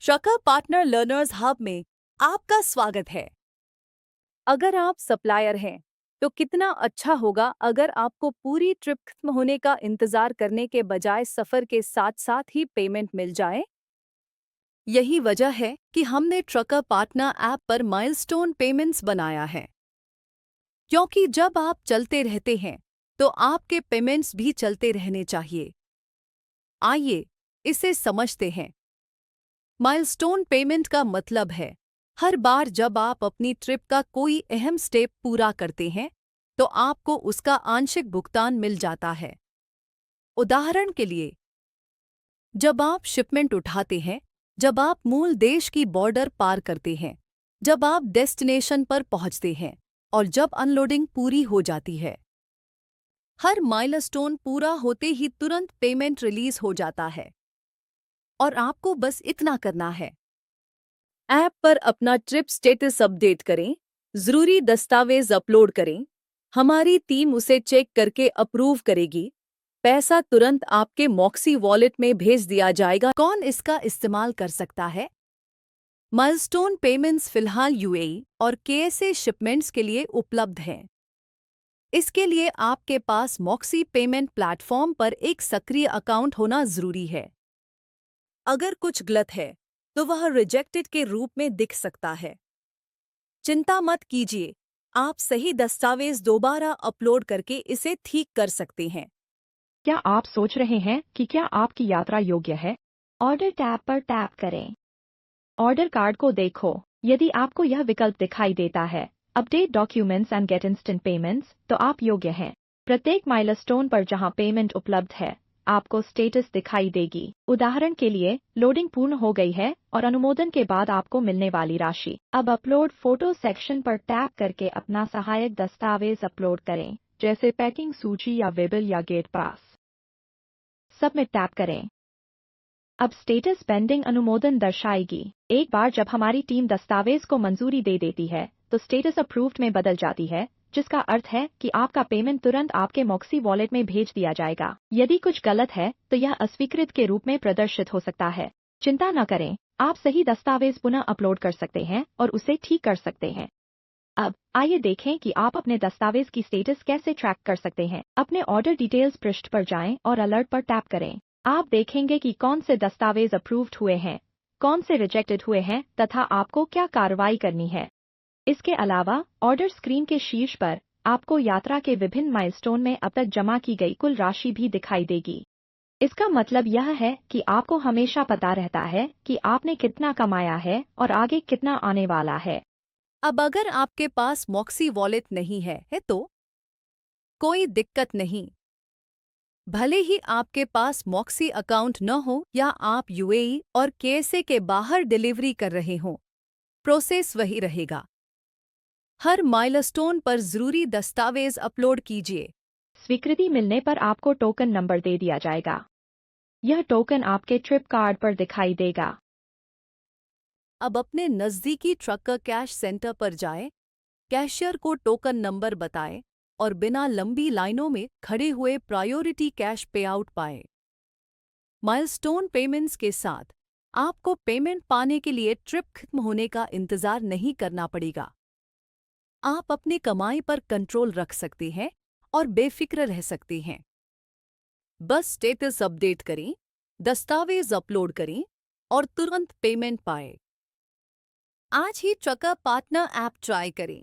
Trucker partner learners hub में आपका स्वागत है। अगर आप सप्लायर हैं तो कितना अच्छा होगा अगर आपको पूरी ट्रिप खत्म होने का इंतजार करने के बजाय सफर के साथ साथ ही पेमेंट मिल जाए। यही वजह है कि हमने ट्रकर पार्टनर ऐप पर माइलस्टोन पेमेंट्स बनाया है, क्योंकि जब आप चलते रहते हैं तो आपके पेमेंट्स भी चलते रहने चाहिए। आइए इसे समझते हैं। माइलस्टोन पेमेंट का मतलब है हर बार जब आप अपनी ट्रिप का कोई अहम स्टेप पूरा करते हैं तो आपको उसका आंशिक भुगतान मिल जाता है। उदाहरण के लिए, जब आप शिपमेंट उठाते हैं, जब आप मूल देश की बॉर्डर पार करते हैं, जब आप डेस्टिनेशन पर पहुंचते हैं और जब अनलोडिंग पूरी हो जाती है। हर माइलस्टोन पूरा होते ही तुरंत पेमेंट रिलीज हो जाता है और आपको बस इतना करना है। ऐप पर अपना ट्रिप स्टेटस अपडेट करें, जरूरी दस्तावेज अपलोड करें, हमारी टीम उसे चेक करके अप्रूव करेगी, पैसा तुरंत आपके मॉक्सी वॉलेट में भेज दिया जाएगा। कौन इसका इस्तेमाल कर सकता है? माइलस्टोन पेमेंट्स फिलहाल यूएई और केएसए शिपमेंट्स के लिए उपलब्ध हैं। इसके लिए आपके पास मॉक्सी पेमेंट प्लेटफॉर्म पर एक सक्रिय अकाउंट होना जरूरी है। अगर कुछ गलत है तो वह रिजेक्टेड के रूप में दिख सकता है। चिंता मत कीजिए, आप सही दस्तावेज दोबारा अपलोड करके इसे ठीक कर सकते हैं। क्या आप सोच रहे हैं कि क्या आपकी यात्रा योग्य है? ऑर्डर टैब पर टैप करें। ऑर्डर कार्ड को देखो। यदि आपको यह विकल्प दिखाई देता है, update documents and get instant payments, तो आप योग्य हैं। प्रत्येक माइलस्टोन पर जहां पेमेंट उपलब्ध है, आपको स्टेटस दिखाई देगी। उदाहरण के लिए, लोडिंग पूर्ण हो गई है और अनुमोदन के बाद आपको मिलने वाली राशि। अब अपलोड फोटो सेक्शन पर टैप करके अपना सहायक दस्तावेज अपलोड करें, जैसे पैकिंग सूची या वेबिल या गेट पास। सबमिट टैप करें। अब स्टेटस पेंडिंग अनुमोदन दर्शाएगी। एक बार जब हमारी टीम दस्तावेज को मंजूरी दे देती है, तो स्टेटस अप्रूव्ड में बदल जाती है, जिसका अर्थ है कि आपका पेमेंट तुरंत आपके मॉक्सी वॉलेट में भेज दिया जाएगा। यदि कुछ गलत है तो यह अस्वीकृत के रूप में प्रदर्शित हो सकता है। चिंता न करें, आप सही दस्तावेज पुनः अपलोड कर सकते हैं और उसे ठीक कर सकते हैं। अब आइए देखें कि आप अपने दस्तावेज की स्टेटस कैसे ट्रैक कर सकते हैं। अपने ऑर्डर डिटेल्स पृष्ठ पर जाएं और अलर्ट पर टैप करें। आप देखेंगे कि कौन से दस्तावेज अप्रूव्ड हुए हैं, कौन से रिजेक्टेड हुए हैं तथा आपको क्या कार्रवाई करनी है। इसके अलावा ऑर्डर स्क्रीन के शीर्ष पर आपको यात्रा के विभिन्न माइलस्टोन में अब तक जमा की गई कुल राशि भी दिखाई देगी। इसका मतलब यह है कि आपको हमेशा पता रहता है कि आपने कितना कमाया है और आगे कितना आने वाला है। अब अगर आपके पास मॉक्सी वॉलेट नहीं है तो कोई दिक्कत नहीं। भले ही आपके पास मॉक्सी अकाउंट न हो या आप यूएई और केएसए के बाहर डिलीवरी कर रहे हों, प्रोसेस वही रहेगा। हर माइलस्टोन पर जरूरी दस्तावेज अपलोड कीजिए। स्वीकृति मिलने पर आपको टोकन नंबर दे दिया जाएगा। यह टोकन आपके ट्रिप कार्ड पर दिखाई देगा। अब अपने नज़दीकी ट्रकर कैश सेंटर पर जाएं, कैशियर को टोकन नंबर बताएं और बिना लंबी लाइनों में खड़े हुए प्रायोरिटी कैश पेआउट पाएं। माइलस्टोन पेमेंट्स के साथ आपको पेमेंट पाने के लिए ट्रिप खत्म होने का इंतजार नहीं करना पड़ेगा। आप अपनी कमाई पर कंट्रोल रख सकते हैं और बेफिक्र रह सकते हैं। बस स्टेटस अपडेट करें, दस्तावेज अपलोड करें और तुरंत पेमेंट पाएं। आज ही ट्रकर पार्टनर ऐप ट्राई करें।